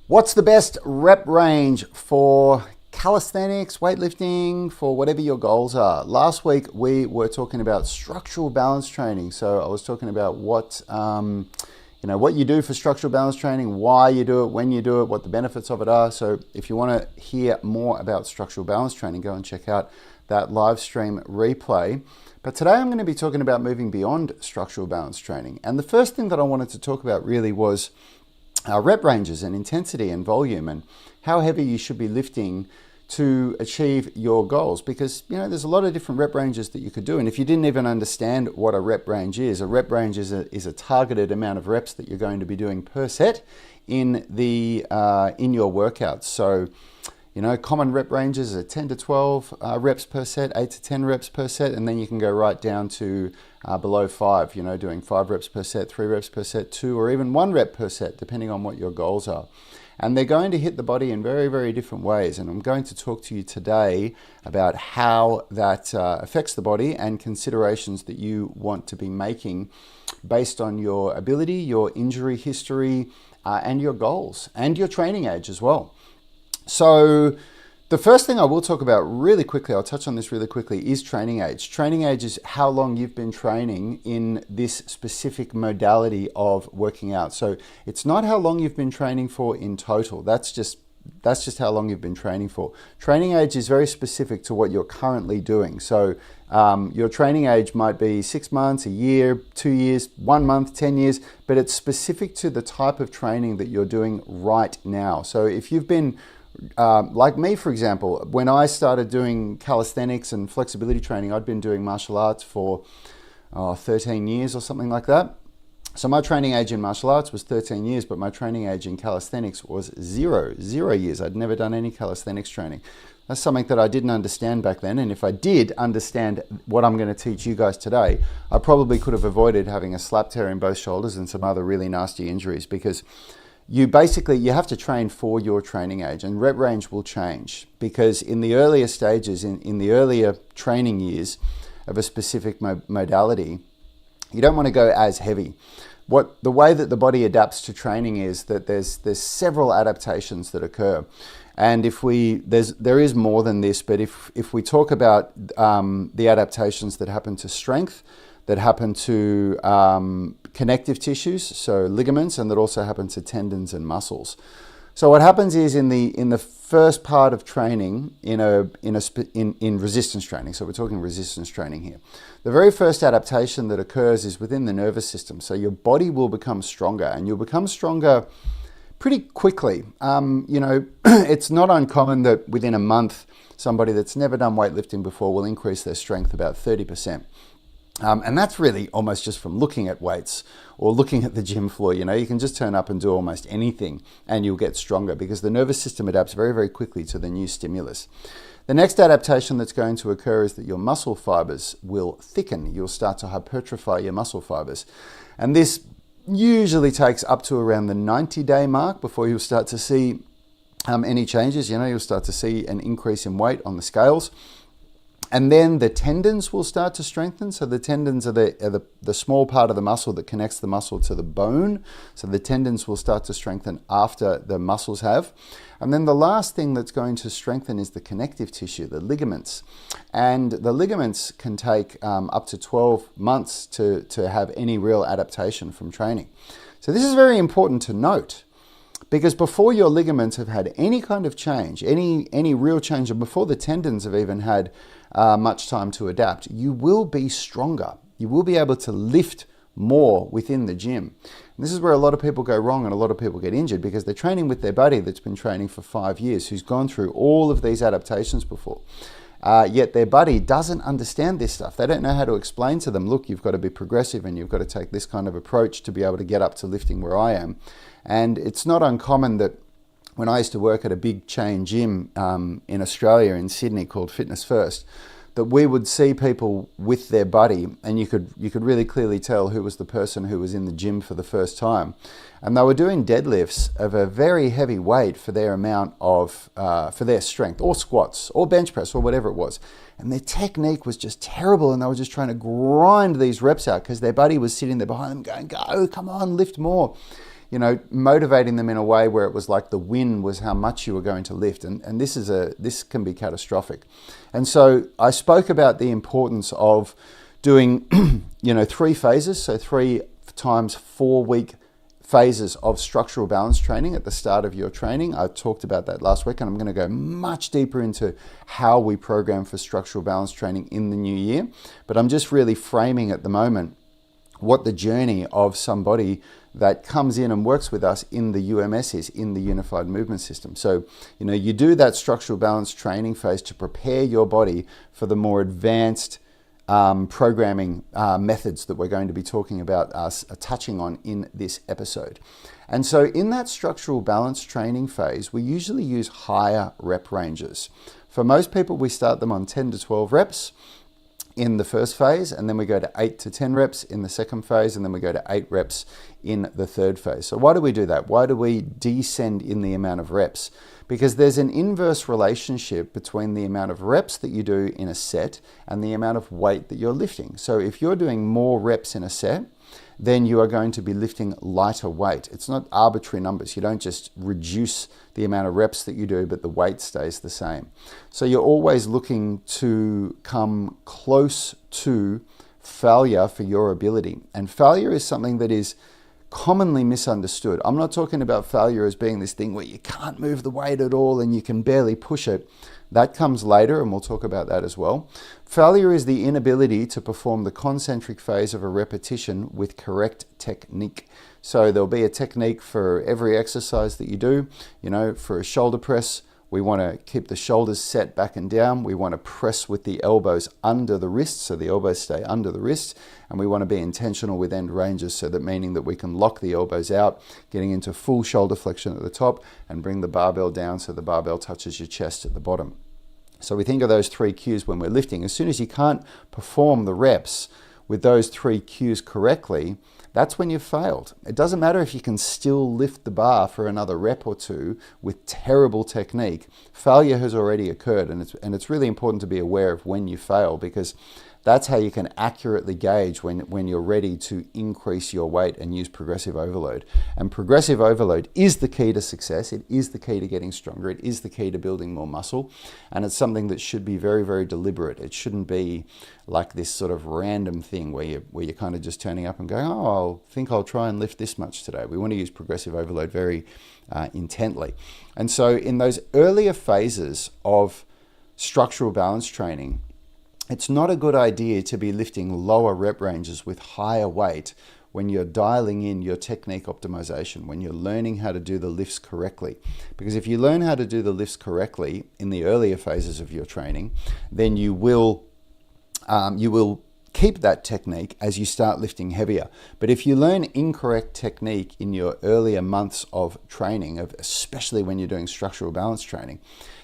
What's the best rep range for calisthenics, weightlifting, for whatever your goals are? Last week we were talking about structural balance training. So I was talking about what you do for structural balance training, why you do it, when you do it, what the benefits of it are. So if you want to hear more about structural balance training, go and check out that live stream replay. But today I'm going to be talking about moving beyond structural balance training. And the first thing that I wanted to talk about really was rep ranges and intensity and volume and how heavy you should be lifting to achieve your goals, because there's a lot of different rep ranges that you could do. And if you didn't even understand what a rep range is a targeted amount of reps that you're going to be doing per set in your workouts. So common rep ranges are 10 to 12 reps per set, 8 to 10 reps per set, and then you can go right down to below 5, doing 5 reps per set, 3 reps per set, 2 or even 1 rep per set, depending on what your goals are. And they're going to hit the body in very, very different ways. And I'm going to talk to you today about how that affects the body and considerations that you want to be making based on your ability, your injury history, and your goals, and your training age as well. So the first thing I will talk about really quickly, I'll touch on this really quickly, is training age. Training age is how long you've been training in this specific modality of working out. So it's not how long you've been training for in total. That's just how long you've been training for. Training age is very specific to what you're currently doing. So your training age might be 6 months, a year, 2 years, 1 month, 10 years, but it's specific to the type of training that you're doing right now. So if you've been like me, for example, when I started doing calisthenics and flexibility training, I'd been doing martial arts for 13 years or something like that. So my training age in martial arts was 13 years, but my training age in calisthenics was zero years. I'd never done any calisthenics training. That's something that I didn't understand back then. And if I did understand what I'm going to teach you guys today, I probably could have avoided having a slap tear in both shoulders and some other really nasty injuries, because you have to train for your training age, and rep range will change, because in the earlier stages, in the earlier training years of a specific modality, you don't want to go as heavy. The way that the body adapts to training is that there's several adaptations that occur. And there is more than this, but if we talk about the adaptations that happen to strength, that happen to connective tissues, so ligaments, and that also happen to tendons and muscles. So what happens is in the first part of training, in resistance training, so we're talking resistance training here, the very first adaptation that occurs is within the nervous system. So your body will become stronger, and you'll become stronger pretty quickly. It's not uncommon that within a month, somebody that's never done weightlifting before will increase their strength about 30%. And that's really almost just from looking at weights or looking at the gym floor. You can just turn up and do almost anything and you'll get stronger, because the nervous system adapts very, very quickly to the new stimulus. The next adaptation that's going to occur is that your muscle fibers will thicken. You'll start to hypertrophy your muscle fibers. And this usually takes up to around the 90-day mark before you'll start to see any changes. You'll start to see an increase in weight on the scales. And then the tendons will start to strengthen. So the tendons are the small part of the muscle that connects the muscle to the bone. So the tendons will start to strengthen after the muscles have. And then the last thing that's going to strengthen is the connective tissue, the ligaments. And the ligaments can take up to 12 months to have any real adaptation from training. So this is very important to note, because before your ligaments have had any kind of change, any real change, and before the tendons have even had much time to adapt, you will be stronger. You will be able to lift more within the gym. And this is where a lot of people go wrong and a lot of people get injured, because they're training with their buddy that's been training for 5 years, who's gone through all of these adaptations before. Yet their buddy doesn't understand this stuff. They don't know how to explain to them, look, you've got to be progressive and you've got to take this kind of approach to be able to get up to lifting where I am. And it's not uncommon that when I used to work at a big chain gym in Australia, in Sydney, called Fitness First, that we would see people with their buddy, and you could really clearly tell who was the person who was in the gym for the first time. And they were doing deadlifts of a very heavy weight for their amount of, for their strength, or squats, or bench press, or whatever it was. And their technique was just terrible, and they were just trying to grind these reps out because their buddy was sitting there behind them going, go, come on, lift more. motivating them in a way where it was like the win was how much you were going to lift. And this can be catastrophic. And so I spoke about the importance of doing, 3 phases. So 3 times 4 week phases of structural balance training at the start of your training. I talked about that last week, and I'm going to go much deeper into how we program for structural balance training in the new year. But I'm just really framing at the moment what the journey of somebody that comes in and works with us in the UMS is, in the Unified Movement System. So, you do that structural balance training phase to prepare your body for the more advanced programming methods that we're going to be talking about, touching on in this episode. And so in that structural balance training phase, we usually use higher rep ranges. For most people, we start them on 10 to 12 reps in the first phase, and then we go to 8 to 10 reps in the second phase, and then we go to 8 reps in the third phase. So why do we do that? Why do we descend in the amount of reps? Because there's an inverse relationship between the amount of reps that you do in a set and the amount of weight that you're lifting. So if you're doing more reps in a set, then you are going to be lifting lighter weight. It's not arbitrary numbers. You don't just reduce the amount of reps that you do, but the weight stays the same. So you're always looking to come close to failure for your ability. And failure is something that is commonly misunderstood. I'm not talking about failure as being this thing where you can't move the weight at all and you can barely push it. That comes later, and we'll talk about that as well. Failure is the inability to perform the concentric phase of a repetition with correct technique. So there'll be a technique for every exercise that you do. For a shoulder press, we want to keep the shoulders set back and down. We want to press with the elbows under the wrists, so the elbows stay under the wrists. And we want to be intentional with end ranges, so that meaning that we can lock the elbows out, getting into full shoulder flexion at the top, and bring the barbell down so the barbell touches your chest at the bottom. So we think of those 3 cues when we're lifting. As soon as you can't perform the reps with those 3 cues correctly, that's when you've failed. It doesn't matter if you can still lift the bar for another rep or 2 with terrible technique. Failure has already occurred, and it's really important to be aware of when you fail, because that's how you can accurately gauge when you're ready to increase your weight and use progressive overload. And progressive overload is the key to success. It is the key to getting stronger. It is the key to building more muscle. And it's something that should be very, very deliberate. It shouldn't be like this sort of random thing where you're kind of just turning up and going, oh, I think I'll try and lift this much today. We want to use progressive overload very intently. And so in those earlier phases of structural balance training, it's not a good idea to be lifting lower rep ranges with higher weight when you're dialing in your technique optimization, when you're learning how to do the lifts correctly. Because if you learn how to do the lifts correctly in the earlier phases of your training, then you will keep that technique as you start lifting heavier. But if you learn incorrect technique in your earlier months of training, especially when you're doing structural balance training,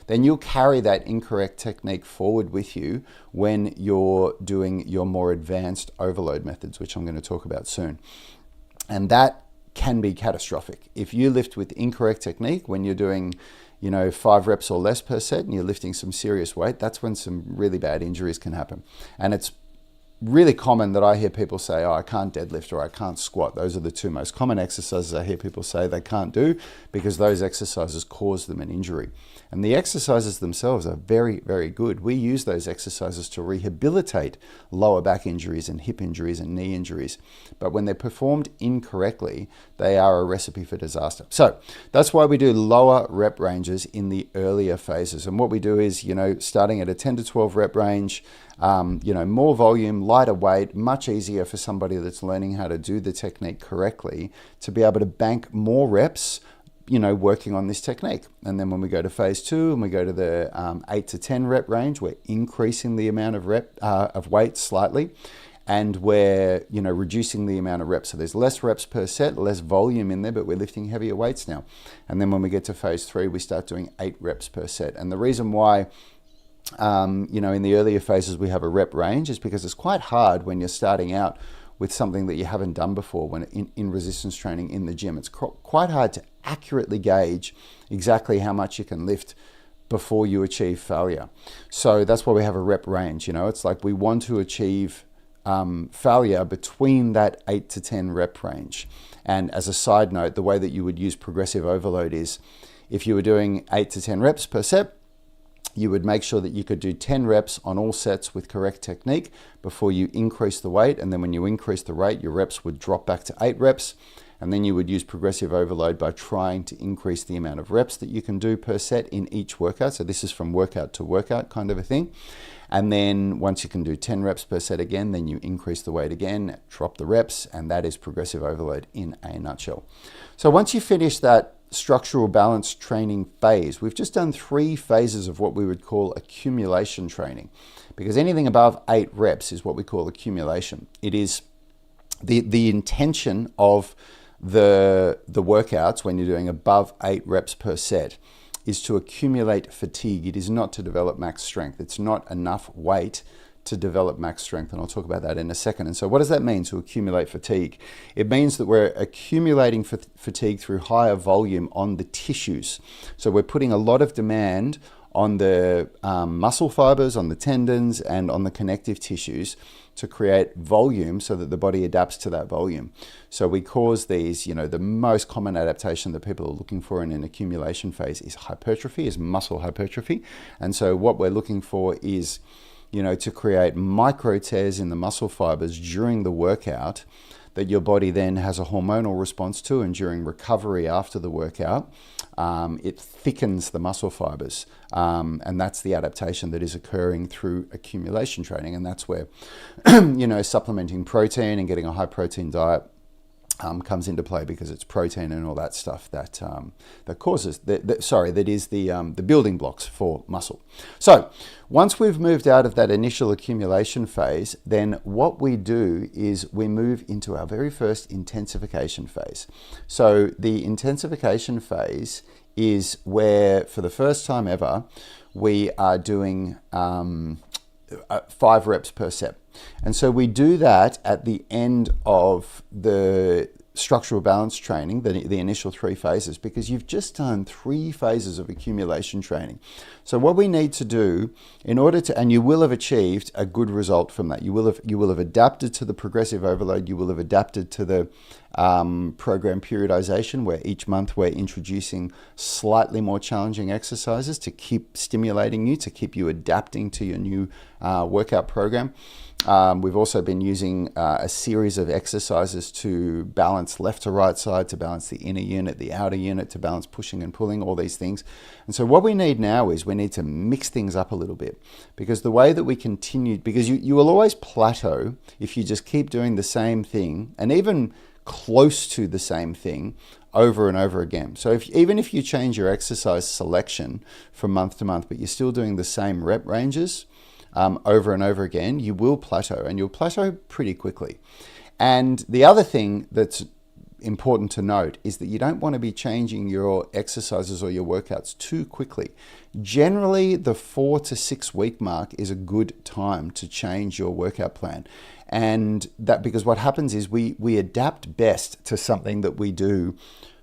then you'll carry that incorrect technique forward with you when you're doing your more advanced overload methods, which I'm going to talk about soon. And that can be catastrophic. If you lift with incorrect technique when you're doing 5 reps or less per set and you're lifting some serious weight, that's when some really bad injuries can happen. And it's really common that I hear people say, oh, I can't deadlift or I can't squat. Those are the 2 most common exercises I hear people say they can't do, because those exercises cause them an injury. And the exercises themselves are very, very good. We use those exercises to rehabilitate lower back injuries and hip injuries and knee injuries. But when they're performed incorrectly, they are a recipe for disaster. So that's why we do lower rep ranges in the earlier phases. And what we do is, starting at a 10 to 12 rep range, more volume, lighter weight, much easier for somebody that's learning how to do the technique correctly to be able to bank more reps, working on this technique. And then when we go to phase 2 and we go to the 8 to 10 rep range, we're increasing the amount of weight slightly, and we're reducing the amount of reps. So there's less reps per set, less volume in there, but we're lifting heavier weights now. And then when we get to phase 3, we start doing 8 reps per set. And the reason why in the earlier phases we have a rep range is because it's quite hard when you're starting out with something that you haven't done before. When in resistance training in the gym, it's quite hard to accurately gauge exactly how much you can lift before you achieve failure. So that's why we have a rep range. It's like we want to achieve failure between that 8 to 10 rep range. And as a side note, the way that you would use progressive overload is if you were doing 8 to 10 reps per set, you would make sure that you could do 10 reps on all sets with correct technique before you increase the weight. And then when you increase the rate, your reps would drop back to 8 reps. And then you would use progressive overload by trying to increase the amount of reps that you can do per set in each workout. So this is from workout to workout kind of a thing. And then once you can do 10 reps per set again, then you increase the weight again, drop the reps, and that is progressive overload in a nutshell. So once you finish that structural balance training phase, we've just done 3 phases of what we would call accumulation training, because anything above 8 reps is what we call accumulation. It is the intention of the workouts when you're doing above 8 reps per set is to accumulate fatigue. It is not to develop max strength. It's not enough weight to develop max strength, and I'll talk about that in a second. And so what does that mean, to accumulate fatigue? It means that we're accumulating fatigue through higher volume on the tissues. So we're putting a lot of demand on the muscle fibers, on the tendons, and on the connective tissues to create volume so that the body adapts to that volume. So we cause these, the most common adaptation that people are looking for in an accumulation phase is hypertrophy, is muscle hypertrophy. And so what we're looking for is, to create micro tears in the muscle fibers during the workout that your body then has a hormonal response to, and during recovery after the workout, it thickens the muscle fibers. And that's the adaptation that is occurring through accumulation training. And that's where, supplementing protein and getting a high protein diet comes into play, because it's protein and all that stuff that causes that is the building blocks for muscle. So once we've moved out of that initial accumulation phase, then what we do is we move into our very first intensification phase. So the intensification phase is where, for the first time ever, we are doing 5 reps per set. And so we do that at the end of the structural balance training, the initial 3 phases, because you've just done 3 phases of accumulation training. So what we need to do in order to, and you will have achieved a good result from that. You will have adapted to the progressive overload. You will have adapted to the program periodization, where each month we're introducing slightly more challenging exercises to keep stimulating you, to keep you adapting to your new workout program. We've also been using a series of exercises to balance left to right side, to balance the inner unit, the outer unit, to balance pushing and pulling, all these things. And so what we need now is we need to mix things up a little bit, because the way that we continue, because you will always plateau if you just keep doing the same thing, and even close to the same thing over and over again. So even if you change your exercise selection from month to month, but you're still doing the same rep ranges over and over again, you will plateau, and you'll plateau pretty quickly. And the other thing that's important to note is that you don't want to be changing your exercises or your workouts too quickly. Generally, the 4 to 6 week mark is a good time to change your workout plan. And that, because what happens is we adapt best to something that we do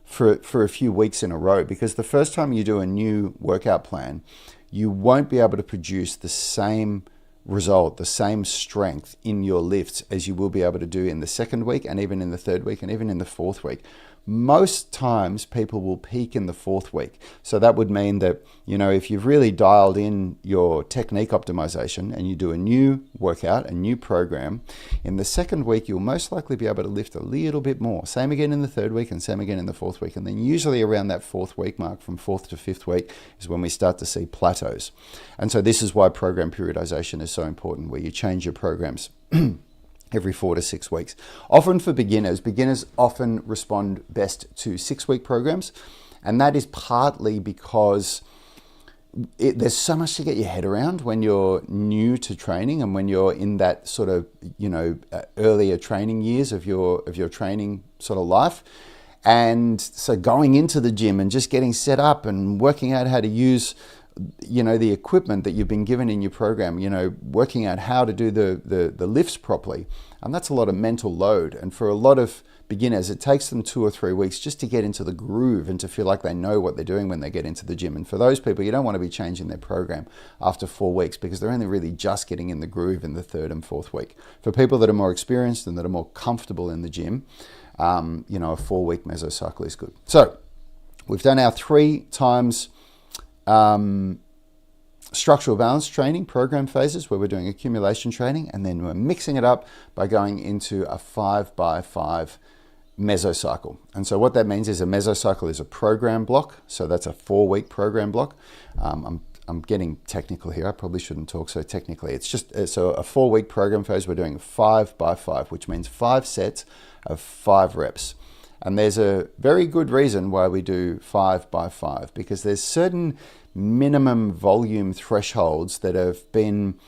for a few weeks in a row, because the first time you do a new workout plan, you won't be able to produce the same result, the same strength in your lifts as you will be able to do in the second week, and even in the third week, and even in the fourth week. Most times people will peak in the fourth week. So that would mean that, if you've really dialed in your technique optimization and you do a new workout, a new program, in the second week, you'll most likely be able to lift a little bit more. Same again in the third week, and same again in the fourth week. And then usually around that 4th week mark, from 4th to 5th week, is when we start to see plateaus. And so this is why program periodization is so important, where you change your programs every 4 to 6 weeks. Often for beginners often respond best to 6-week programs. And that is partly because there's so much to get your head around when you're new to training, and when you're in that sort of, earlier training years of your training sort of life. And so going into the gym and just getting set up and working out how to use the equipment that you've been given in your program, working out how to do the lifts properly. And that's a lot of mental load. And for a lot of beginners, it takes them 2 or 3 weeks just to get into the groove and to feel like they know what they're doing when they get into the gym. And for those people, you don't want to be changing their program after 4 weeks, because they're only really just getting in the groove in the 3rd and 4th week. For people that are more experienced and that are more comfortable in the gym, a 4-week mesocycle is good. So we've done our 3 times structural balance training program phases where we're doing accumulation training, and then we're mixing it up by going into a 5x5 mesocycle. And so what that means is a mesocycle is a program block. So that's a 4-week program block. I'm getting technical here. I probably shouldn't talk so technically. It's just so a 4-week program phase. We're doing 5x5, which means 5 sets of 5 reps. And there's a very good reason why we do 5x5, because there's certain minimum volume thresholds that have been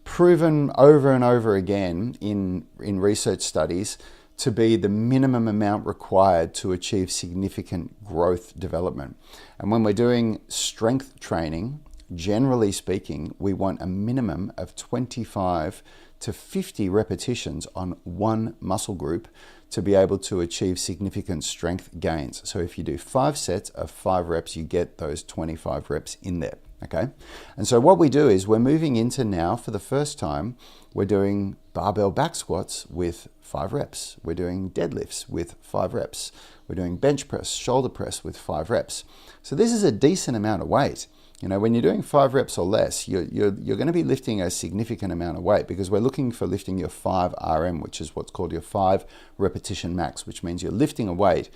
proven over and over again in research studies to be the minimum amount required to achieve significant growth development. And when we're doing strength training, generally speaking, we want a minimum of 25 to 50 repetitions on one muscle group to be able to achieve significant strength gains. So if you do 5 sets of 5 reps, you get those 25 reps in there, okay? And so what we do is we're moving into now, for the first time, we're doing barbell back squats with 5 reps. We're doing deadlifts with 5 reps. We're doing bench press, shoulder press with 5 reps. So this is a decent amount of weight. You know, when you're doing 5 reps or less, you're going to be lifting a significant amount of weight, because we're looking for lifting your 5 RM, which is what's called your 5 repetition max, which means you're lifting a weight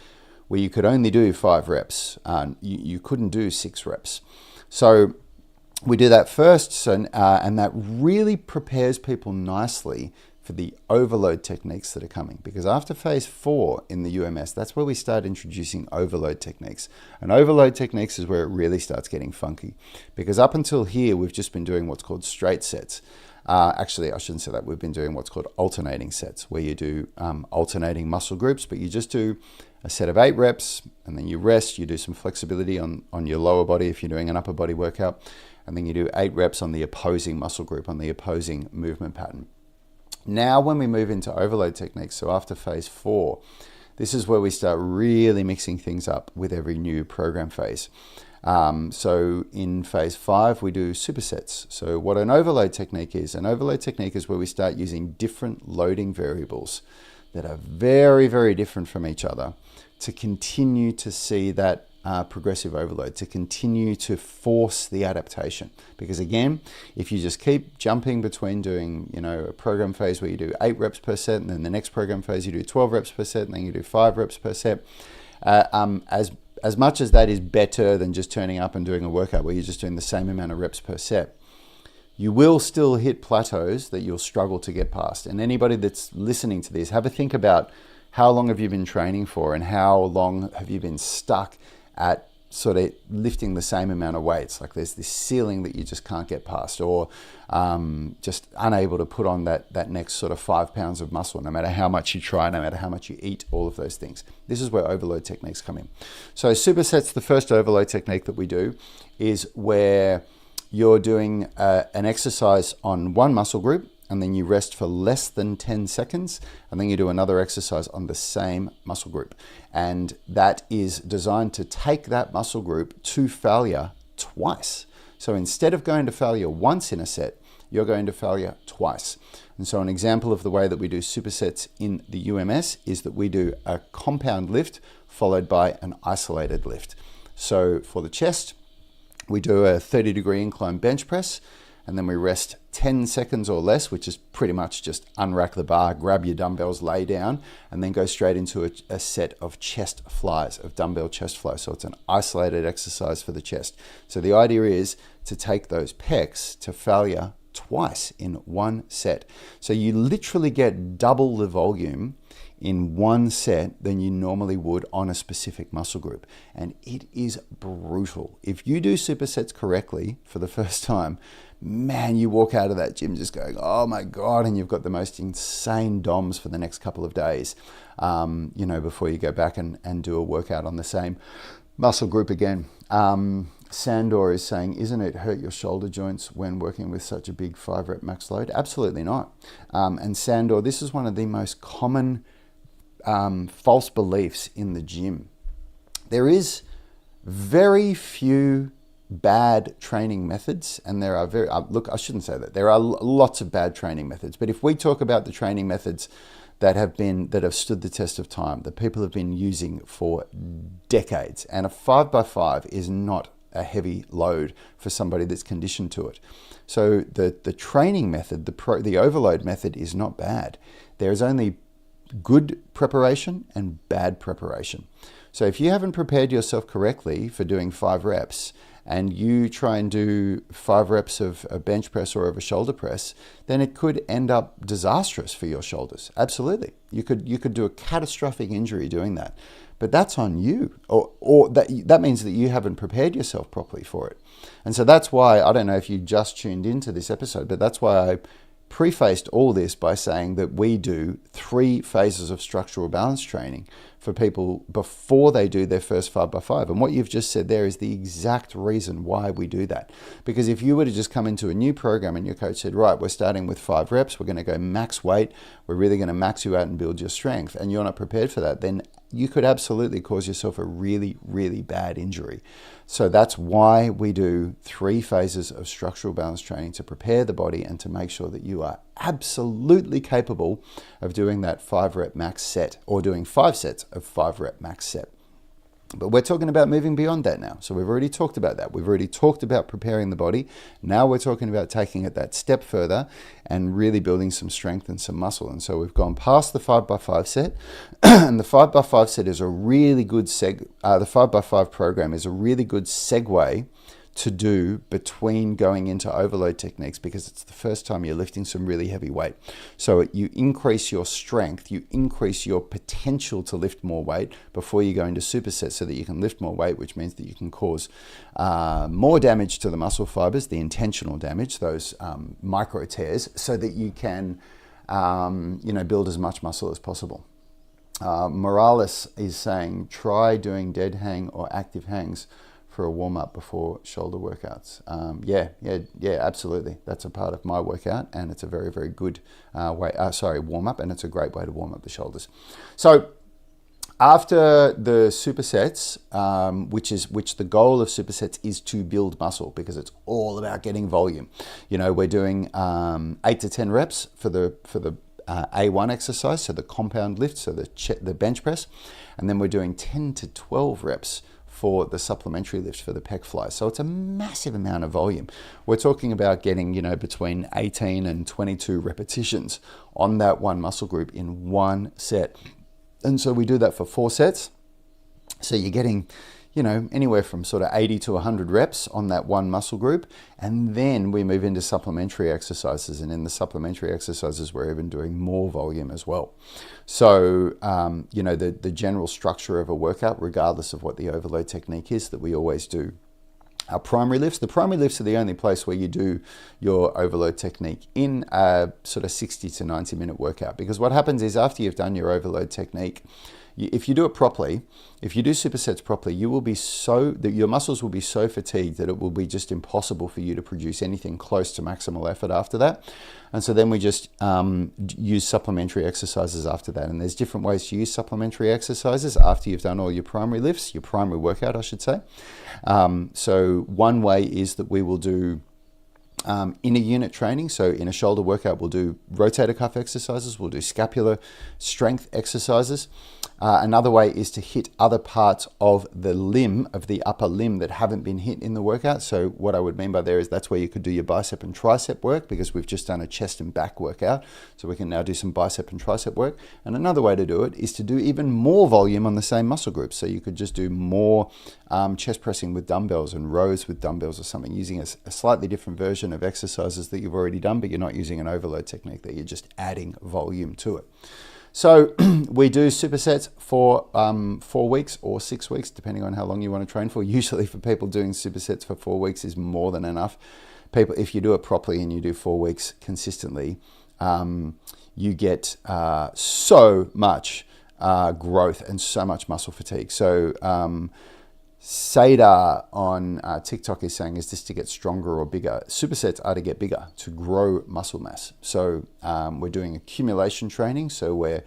where you could only do 5 reps. You couldn't do 6 reps. So we do that first, and that really prepares people nicely for the overload techniques that are coming, because after phase 4 in the UMS, that's where we start introducing overload techniques. And overload techniques is where it really starts getting funky, because up until here we've just been doing what's called straight sets. Actually, I shouldn't say that. We've been doing what's called alternating sets, where you do alternating muscle groups, but you just do a set of 8 reps, and then you rest. You do some flexibility on your lower body if you're doing an upper body workout, and then you do 8 reps on the opposing muscle group, on the opposing movement pattern. Now when we move into overload techniques, so after phase 4, this is where we start really mixing things up with every new program phase. So in phase 5, we do supersets. So what an overload technique is where we start using different loading variables that are very, very different from each other to continue to see that progressive overload, to continue to force the adaptation. Because again, if you just keep jumping between doing, a program phase where you do 8 reps per set, and then the next program phase you do 12 reps per set, and then you do 5 reps per set, as much as that is better than just turning up and doing a workout where you're just doing the same amount of reps per set, you will still hit plateaus that you'll struggle to get past. And anybody that's listening to this, have a think about how long have you been training for, and how long have you been stuck at sort of lifting the same amount of weights. Like there's this ceiling that you just can't get past, or just unable to put on that next sort of 5 pounds of muscle, no matter how much you try, no matter how much you eat, all of those things. This is where overload techniques come in. So supersets, the first overload technique that we do is where you're doing an exercise on one muscle group, and then you rest for less than 10 seconds, and then you do another exercise on the same muscle group. And that is designed to take that muscle group to failure twice. So instead of going to failure once in a set, you're going to failure twice. And so an example of the way that we do supersets in the UMS is that we do a compound lift followed by an isolated lift. So for the chest, we do a 30-degree incline bench press, and then we rest 10 seconds or less, which is pretty much just unrack the bar, grab your dumbbells, lay down, and then go straight into a set of chest flies, of dumbbell chest flies. So it's an isolated exercise for the chest. So the idea is to take those pecs to failure twice in one set. So you literally get double the volume in one set than you normally would on a specific muscle group. And it is brutal. If you do supersets correctly for the first time, man, you walk out of that gym just going, oh my God, and you've got the most insane DOMs for the next couple of days, before you go back and do a workout on the same muscle group again. Sandor is saying, isn't it hurt your shoulder joints when working with such a big 5 rep max load? Absolutely not. And Sandor, this is one of the most common false beliefs in the gym. There is very few bad training methods, and there are I shouldn't say that. There are lots of bad training methods, but if we talk about the training methods that have stood the test of time, that people have been using for decades. And a 5x5 is not a heavy load for somebody that's conditioned to it. So the training method, the overload method, is not bad. There is only good preparation and bad preparation. So if you haven't prepared yourself correctly for doing 5 reps, and you try and do 5 reps of a bench press or of a shoulder press, then it could end up disastrous for your shoulders. Absolutely. You could do a catastrophic injury doing that. But that's on you, or that means that you haven't prepared yourself properly for it. And so that's why, I don't know if you just tuned into this episode, but that's why I prefaced all this by saying that we do 3 phases of structural balance training for people before they do their first 5x5. And what you've just said there is the exact reason why we do that. Because if you were to just come into a new program and your coach said, right, we're starting with 5 reps, we're going to go max weight, we're really going to max you out and build your strength, and you're not prepared for that, then you could absolutely cause yourself a really, really bad injury. So that's why we do 3 phases of structural balance training, to prepare the body and to make sure that you are absolutely capable of doing that 5 rep max set, or doing 5 sets of 5 rep max set. But we're talking about moving beyond that now. So we've already talked about that. We've already talked about preparing the body. Now we're talking about taking it that step further and really building some strength and some muscle. And so we've gone past the 5x5 set, and the 5x5 set is a really good the 5x5 program is a really good segue to do between going into overload techniques, because it's the first time you're lifting some really heavy weight. So you increase your strength, you increase your potential to lift more weight before you go into supersets, so that you can lift more weight, which means that you can cause more damage to the muscle fibers, the intentional damage, those micro tears, so that you can build as much muscle as possible. Morales is saying, try doing dead hang or active hangs for a warm-up before shoulder workouts. Yeah, absolutely. That's a part of my workout, and it's a very, very good warm-up, and it's a great way to warm up the shoulders. So after the supersets, which the goal of supersets is to build muscle, because it's all about getting volume. We're doing 8 to 10 reps for the A1 exercise, so the compound lift, so the bench press, and then we're doing 10 to 12 reps for the supplementary lift for the pec fly. So it's a massive amount of volume. We're talking about getting, between 18 and 22 repetitions on that one muscle group in one set. And so we do that for 4 sets. So you're getting, anywhere from sort of 80 to 100 reps on that one muscle group. And then we move into supplementary exercises. And in the supplementary exercises, we're even doing more volume as well. So, the general structure of a workout, regardless of what the overload technique is, that we always do our primary lifts. The primary lifts are the only place where you do your overload technique in a sort of 60 to 90 minute workout. Because what happens is, after you've done your overload technique, if you do it properly, if you do supersets properly, your muscles will be so fatigued that it will be just impossible for you to produce anything close to maximal effort after that. And so then we just use supplementary exercises after that. And there's different ways to use supplementary exercises after you've done all your primary lifts, your primary workout, I should say. So one way is that we will do inner unit training. So in a shoulder workout, we'll do rotator cuff exercises, we'll do scapular strength exercises. Another way is to hit other parts of the upper limb that haven't been hit in the workout. So what I would mean by there is, that's where you could do your bicep and tricep work, because we've just done a chest and back workout. So we can now do some bicep and tricep work. And another way to do it is to do even more volume on the same muscle group. So you could just do more chest pressing with dumbbells and rows with dumbbells or something, using a slightly different version of exercises that you've already done, but you're not using an overload technique, that you're just adding volume to it. So we do supersets for 4 weeks or 6 weeks, depending on how long you want to train for. Usually for people, doing supersets for 4 weeks is more than enough. If you do it properly and you do 4 weeks consistently, you get so much growth and so much muscle fatigue. So Sadar on TikTok is saying, is this to get stronger or bigger? Supersets are to get bigger, to grow muscle mass. So we're doing accumulation training. So we're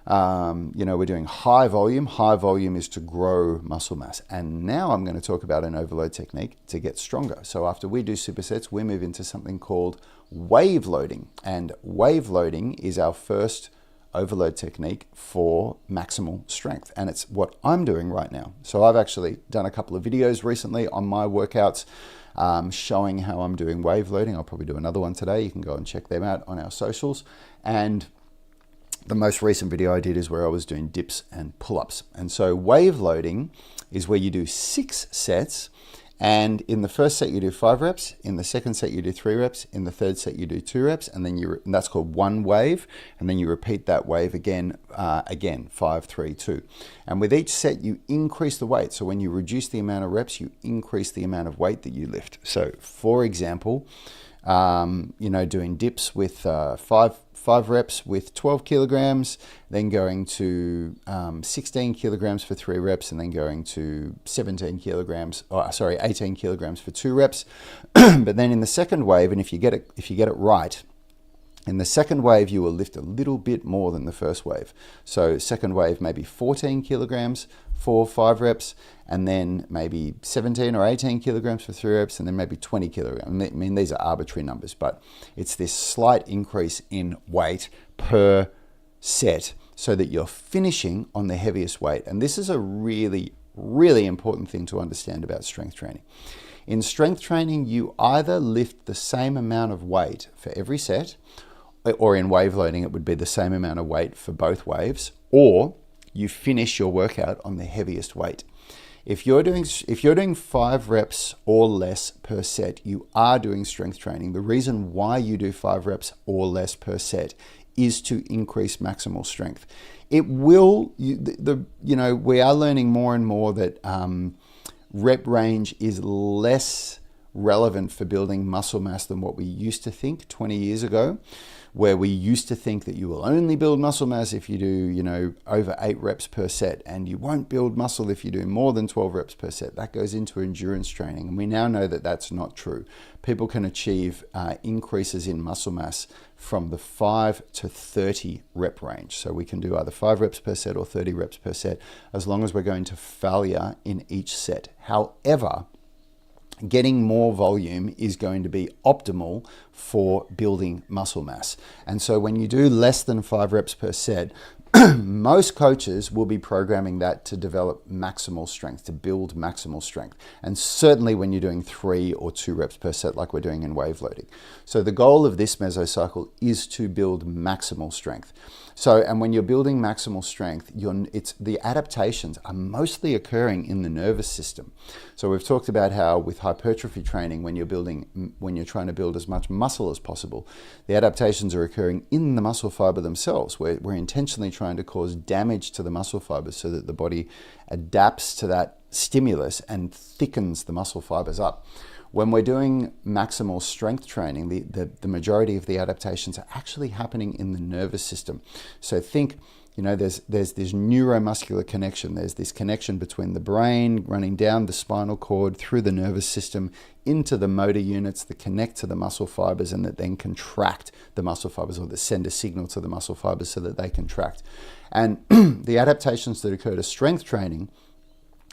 doing high volume. High volume is to grow muscle mass. And now I'm going to talk about an overload technique to get stronger. So after we do supersets, we move into something called wave loading. And wave loading is our first overload technique for maximal strength. And it's what I'm doing right now. So I've actually done a couple of videos recently on my workouts showing how I'm doing wave loading. I'll probably do another one today. You can go and check them out on our socials. And the most recent video I did is where I was doing dips and pull-ups. And so wave loading is where you do 6 sets. And in the first set, you do 5 reps. In the second set, you do 3 reps. In the third set, you do 2 reps. And then and that's called one wave. And then you repeat that wave again, 5, 3, 2. And with each set, you increase the weight. So when you reduce the amount of reps, you increase the amount of weight that you lift. So for example, doing dips with 5 reps with 12 kilograms, then going to 16 kilograms for 3 reps, and then going to 18 kilograms for 2 reps. But then in the second wave, and if you get it right, in the second wave, you will lift a little bit more than the first wave. So second wave, maybe 14 kilograms for 5 reps, and then maybe 17 or 18 kilograms for 3 reps, and then maybe 20 kilograms. I mean, these are arbitrary numbers, but it's this slight increase in weight per set so that you're finishing on the heaviest weight. And this is a really, really important thing to understand about strength training. In strength training, you either lift the same amount of weight for every set, or in wave loading, it would be the same amount of weight for both waves, or you finish your workout on the heaviest weight. If you're doing 5 reps or less per set, you are doing strength training. The reason why you do 5 reps or less per set is to increase maximal strength. It will, we are learning more and more that rep range is less relevant for building muscle mass than what we used to think 20 years ago, where we used to think that you will only build muscle mass if you do, over 8 reps per set, and you won't build muscle if you do more than 12 reps per set. That goes into endurance training, and we now know that that's not true. People can achieve increases in muscle mass from the 5 to 30 rep range. So we can do either 5 reps per set or 30 reps per set, as long as we're going to failure in each set. However, getting more volume is going to be optimal for building muscle mass. And so when you do less than 5 reps per set, most coaches will be programming that to develop maximal strength, to build maximal strength. And certainly when you're doing 3 or 2 reps per set like we're doing in wave loading. So the goal of this mesocycle is to build maximal strength. So, and when you're building maximal strength, the adaptations are mostly occurring in the nervous system. So we've talked about how with hypertrophy training, when you're trying to build as much muscle as possible, the adaptations are occurring in the muscle fiber themselves. We're intentionally trying to cause damage to the muscle fibers so that the body adapts to that stimulus and thickens the muscle fibers up. When we're doing maximal strength training, the majority of the adaptations are actually happening in the nervous system. So think, there's this neuromuscular connection. There's this connection between the brain running down the spinal cord through the nervous system into the motor units that connect to the muscle fibers and that then contract the muscle fibers, or that send a signal to the muscle fibers so that they contract. And the adaptations that occur to strength training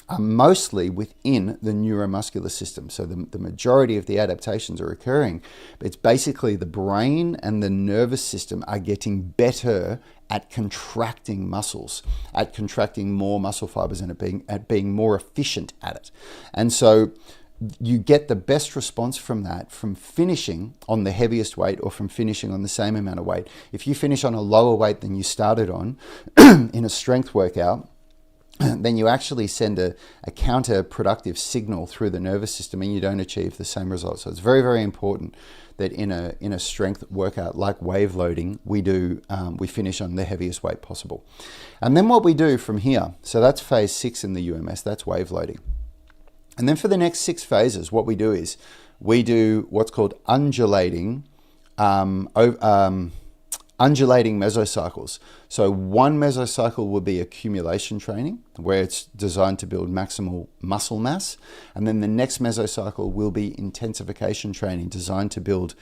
are mostly within the neuromuscular system. So the majority of the adaptations are occurring. It's basically the brain and the nervous system are getting better at contracting muscles, at contracting more muscle fibers, and at being more efficient at it. And so you get the best response from that from finishing on the heaviest weight or from finishing on the same amount of weight. If you finish on a lower weight than you started on in a strength workout, then you actually send a counterproductive signal through the nervous system and you don't achieve the same results. So it's very, very important that in a strength workout like wave loading, we finish on the heaviest weight possible. And then what we do from here, so that's phase 6 in the UMS, that's wave loading. And then for the next 6 phases, what we do is we do what's called undulating mesocycles. So one mesocycle will be accumulation training, where it's designed to build maximal muscle mass. And then the next mesocycle will be intensification training, designed to build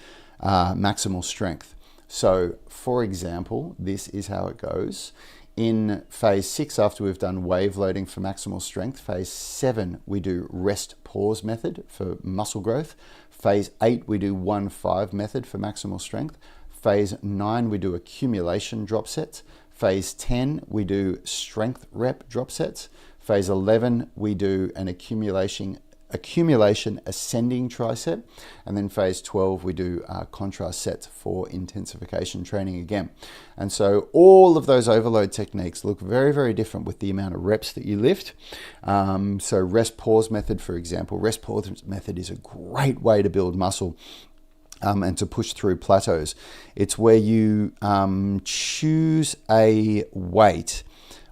maximal strength. So for example, this is how it goes. In phase 6, after we've done wave loading for maximal strength, phase 7, we do rest pause method for muscle growth. Phase 8, we do 1-5 method for maximal strength. Phase 9, we do accumulation drop sets. Phase 10, we do strength rep drop sets. Phase 11, we do an accumulation ascending tricep. And then phase 12, we do contrast sets for intensification training again. And so all of those overload techniques look very, very different with the amount of reps that you lift. So rest pause method, for example. Rest pause method is a great way to build muscle and to push through plateaus. It's where you choose a weight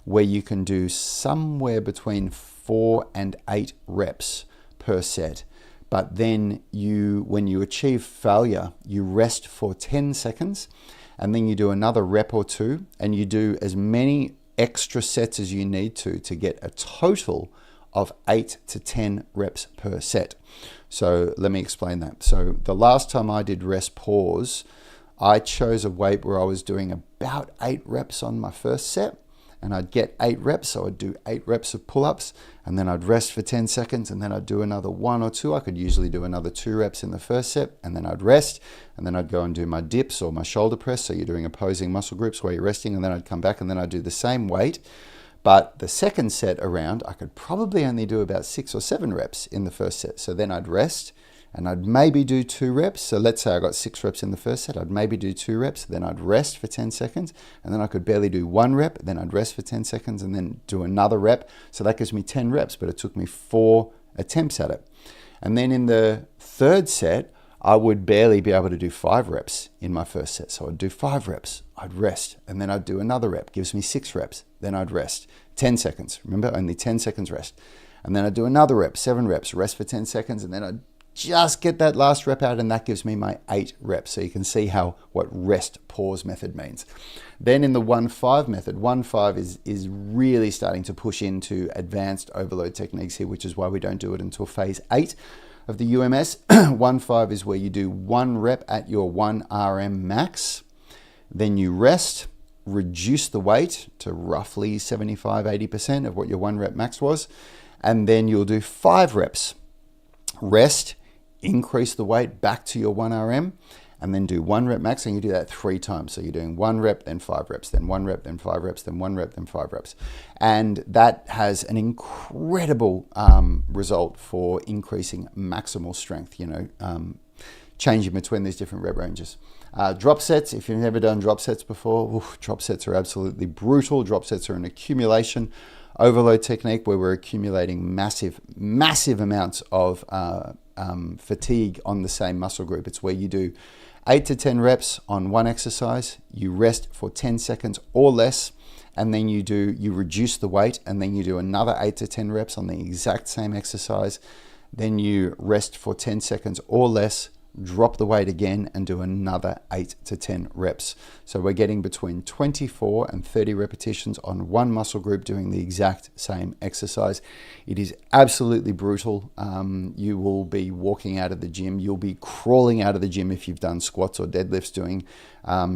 where you can do somewhere between 4 and 8 reps per set. But then when you achieve failure, you rest for 10 seconds and then you do another rep or two and you do as many extra sets as you need to get a total of 8 to 10 reps per set. So let me explain that. So the last time I did rest pause, I chose a weight where I was doing about 8 reps on my first set, and I'd get 8 reps. So I'd do 8 reps of pull-ups, and then I'd rest for 10 seconds, and then I'd do another 1 or 2. I could usually do another 2 reps in the first set, and then I'd rest, and then I'd go and do my dips or my shoulder press. So you're doing opposing muscle groups where you're resting, and then I'd come back and then I'd do the same weight. But the second set around, I could probably only do about 6 or 7 reps in the first set. So then I'd rest and I'd maybe do 2 reps. So let's say I got 6 reps in the first set, I'd maybe do 2 reps, then I'd rest for 10 seconds, and then I could barely do 1 rep, then I'd rest for 10 seconds and then do another rep. So that gives me 10 reps, but it took me 4 attempts at it. And then in the third set, I would barely be able to do 5 reps in my first set. So I'd do 5 reps, I'd rest, and then I'd do another rep, gives me 6 reps, then I'd rest, 10 seconds, remember, only 10 seconds rest. And then I'd do another rep, 7 reps, rest for 10 seconds, and then I'd just get that last rep out, and that gives me my 8 reps. So you can see what rest pause method means. Then in the 1-5 method, 1-5 is really starting to push into advanced overload techniques here, which is why we don't do it until phase 8 of the UMS. 1-5 is where you do 1 rep at your 1 RM max, then you rest, reduce the weight to roughly 75-80% of what your 1 rep max was, and then you'll do 5 reps. Rest, increase the weight back to your 1 RM, and then do 1 rep max, and you do that 3 times. So you're doing 1 rep, then 5 reps, then 1 rep, then 5 reps, then 1 rep, then 5 reps. And that has an incredible result for increasing maximal strength, changing between these different rep ranges. Drop sets, if you've never done drop sets before, drop sets are absolutely brutal. Drop sets are an accumulation overload technique where we're accumulating massive amounts of fatigue on the same muscle group. It's where you do 8 to 10 reps on one exercise, you rest for 10 seconds or less, and then you reduce the weight, and then you do another 8 to 10 reps on the exact same exercise, then you rest for 10 seconds or less, drop the weight again, and do another 8 to 10 reps. So we're getting between 24 and 30 repetitions on one muscle group doing the exact same exercise. It is absolutely brutal. You will be walking out of the gym. You'll be crawling out of the gym if you've done squats or deadlifts doing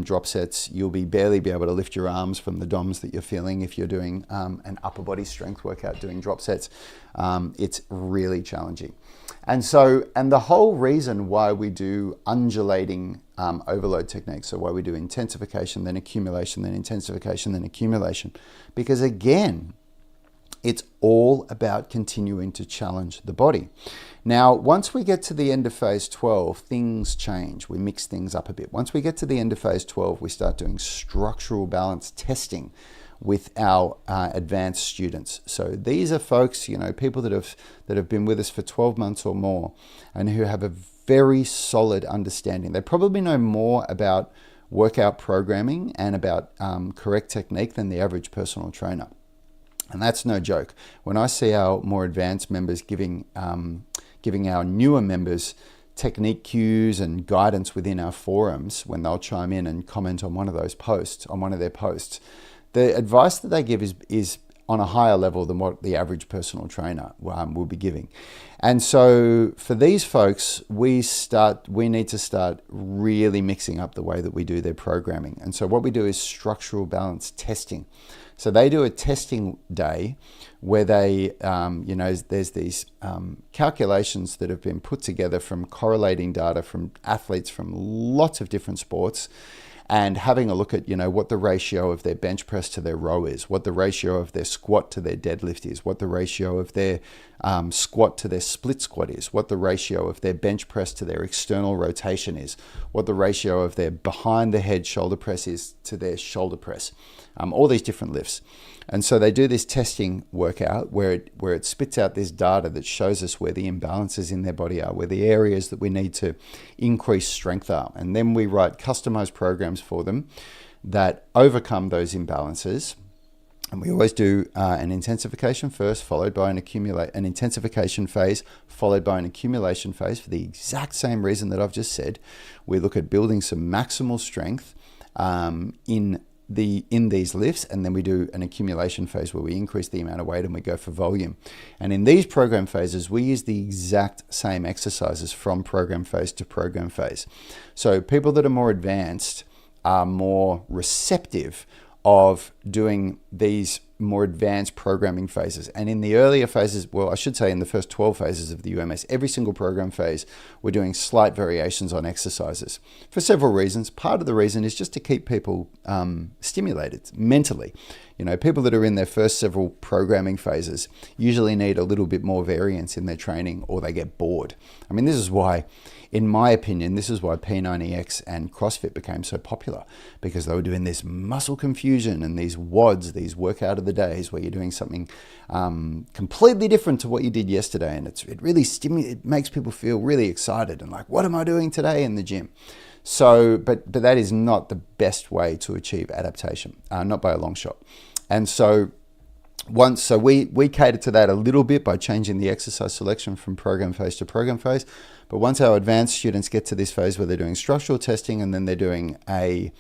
drop sets. You'll barely be able to lift your arms from the DOMs that you're feeling if you're doing an upper body strength workout doing drop sets. It's really challenging. And the whole reason why we do undulating overload techniques, so why we do intensification, then accumulation, then intensification, then accumulation, because again, it's all about continuing to challenge the body. Now, once we get to the end of phase 12, things change. We mix things up a bit. Once we get to the end of phase 12, we start doing structural balance testing with our advanced students. So these are folks, people that have been with us for 12 months or more and who have a very solid understanding. They probably know more about workout programming and about correct technique than the average personal trainer. And that's no joke. When I see our more advanced members giving our newer members technique cues and guidance within our forums, when they'll chime in and comment on one of their posts, the advice that they give is on a higher level than what the average personal trainer will be giving. And so for these folks, we need to start really mixing up the way that we do their programming. And so what we do is structural balance testing. So they do a testing day where they, there's these calculations that have been put together from correlating data from athletes from lots of different sports. and having a look at, what the ratio of their bench press to their row is, what the ratio of their squat to their deadlift is, what the ratio of their squat to their split squat is, what the ratio of their bench press to their external rotation is, what the ratio of their behind the head shoulder press is to their shoulder press, all these different lifts. And so they do this testing workout where it spits out this data that shows us where the imbalances in their body are, where the areas that we need to increase strength are. And then we write customized programs for them that overcome those imbalances. And we always do an intensification first, followed by an intensification phase, followed by an accumulation phase for the exact same reason that I've just said. We look at building some maximal strength in these lifts, and then we do an accumulation phase where we increase the amount of weight and we go for volume. And in these program phases, we use the exact same exercises from program phase to program phase. So people that are more advanced are more receptive of doing these more advanced programming phases. And in the earlier phases, well, I should say in the first 12 phases of the UMS, every single program phase, we're doing slight variations on exercises for several reasons. Part of the reason is just to keep people stimulated mentally. People that are in their first several programming phases usually need a little bit more variance in their training, or they get bored. I mean, this is why, in my opinion, this is why P90X and CrossFit became so popular, because they were doing this muscle confusion and these WODs, these workout of the days, where you're doing something completely different to what you did yesterday, and it really it makes people feel really excited and like, what am I doing today in the gym? So, but that is not the best way to achieve adaptation, not by a long shot. And so we cater to that a little bit by changing the exercise selection from program phase to program phase. But once our advanced students get to this phase where they're doing structural testing, and then they're doing a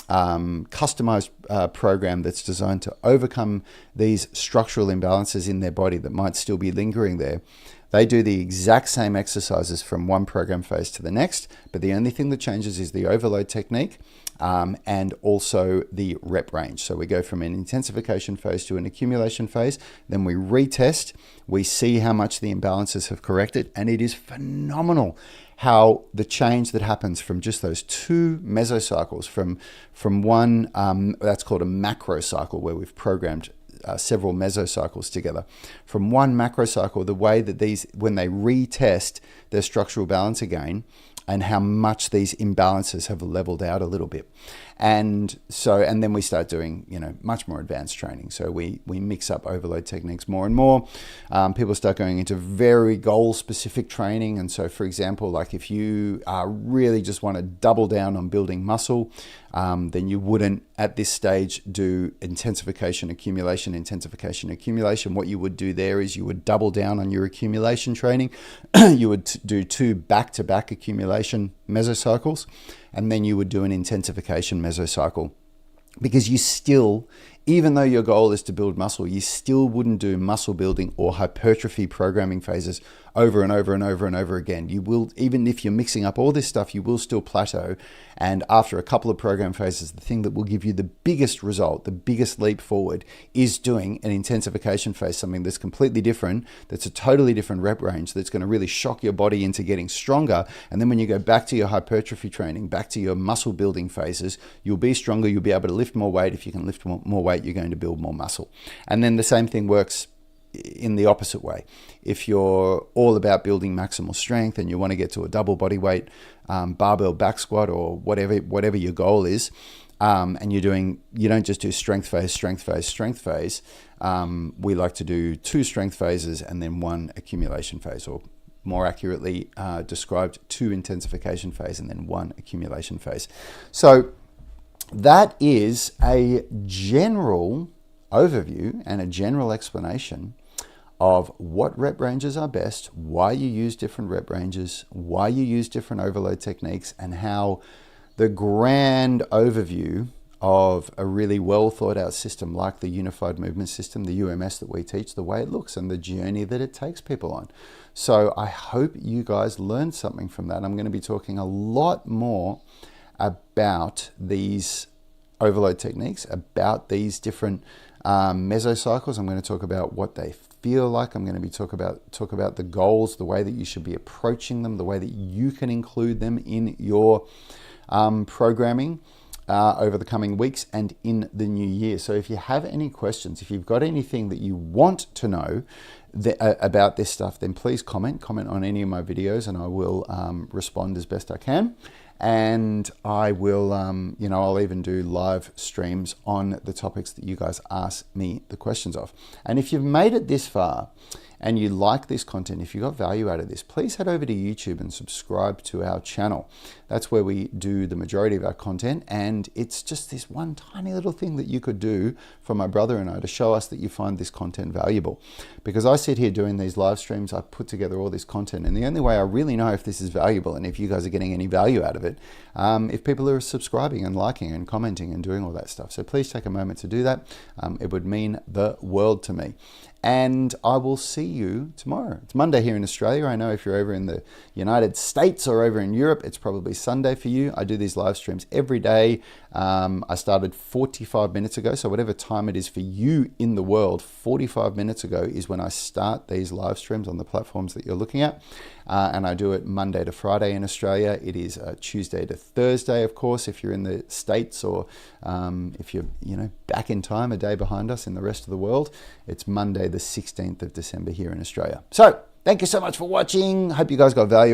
customized program that's designed to overcome these structural imbalances in their body that might still be lingering there, they do the exact same exercises from one program phase to the next, but the only thing that changes is the overload technique and also the rep range. So we go from an intensification phase to an accumulation phase, then we retest, we see how much the imbalances have corrected, and it is phenomenal how the change that happens from just those two mesocycles, from one, that's called a macro cycle, where we've programmed several mesocycles together. From one macro cycle, the way that these, when they retest their structural balance again, and how much these imbalances have leveled out a little bit. And then we start doing, much more advanced training. So we mix up overload techniques more and more. People start going into very goal-specific training. And so, for example, like if you really just want to double down on building muscle, then you wouldn't at this stage do intensification, accumulation. What you would do there is you would double down on your accumulation training. You would do 2 back-to-back accumulation mesocycles, and then you would do an intensification mesocycle, because you still, even though your goal is to build muscle, you still wouldn't do muscle building or hypertrophy programming phases over and over and over and over again. You will, even if you're mixing up all this stuff, you will still plateau. And after a couple of program phases, the thing that will give you the biggest result, the biggest leap forward, is doing an intensification phase, something that's completely different, that's a totally different rep range, that's going to really shock your body into getting stronger. And then when you go back to your hypertrophy training, back to your muscle building phases, you'll be stronger, you'll be able to lift more weight. If you can lift more weight, you're going to build more muscle. And then the same thing works in the opposite way. If you're all about building maximal strength and you want to get to a double body weight barbell back squat, or whatever your goal is, and you don't just do strength phase. We like to do 2 strength phases and then 1 accumulation phase, or more accurately described, 2 intensification phase and then 1 accumulation phase. So that is a general overview and a general explanation of what rep ranges are best, why you use different rep ranges, why you use different overload techniques, and how the grand overview of a really well thought out system like the Unified Movement System, the UMS that we teach, the way it looks and the journey that it takes people on. So I hope you guys learned something from that. I'm going to be talking a lot more about these overload techniques, about these different mesocycles. I'm going to talk about what they feel like. I'm going to be talk about the goals, the way that you should be approaching them, the way that you can include them in your programming. over the coming weeks and in the new year. So if you have any questions, if you've got anything that you want to know about this stuff, then please comment on any of my videos, and I will respond as best I can. And I will, I'll even do live streams on the topics that you guys ask me the questions of. And if you've made it this far and you like this content, if you got value out of this, please head over to YouTube and subscribe to our channel. That's where we do the majority of our content, and it's just this one tiny little thing that you could do for my brother and I to show us that you find this content valuable. Because I sit here doing these live streams, I put together all this content, and the only way I really know if this is valuable and if you guys are getting any value out of it, if people are subscribing and liking and commenting and doing all that stuff. So please take a moment to do that. It would mean the world to me. And I will see you tomorrow. It's Monday here in Australia. I know if you're over in the United States or over in Europe, it's probably Sunday for you. I do these live streams every day. I started 45 minutes ago. So whatever time it is for you in the world, 45 minutes ago is when I start these live streams on the platforms that you're looking at. And I do it Monday to Friday in Australia. It is Tuesday to Thursday, of course, if you're in the States, or if you're back in time, a day behind us in the rest of the world. It's Monday the 16th of December here in Australia. So thank you so much for watching. Hope you guys got value.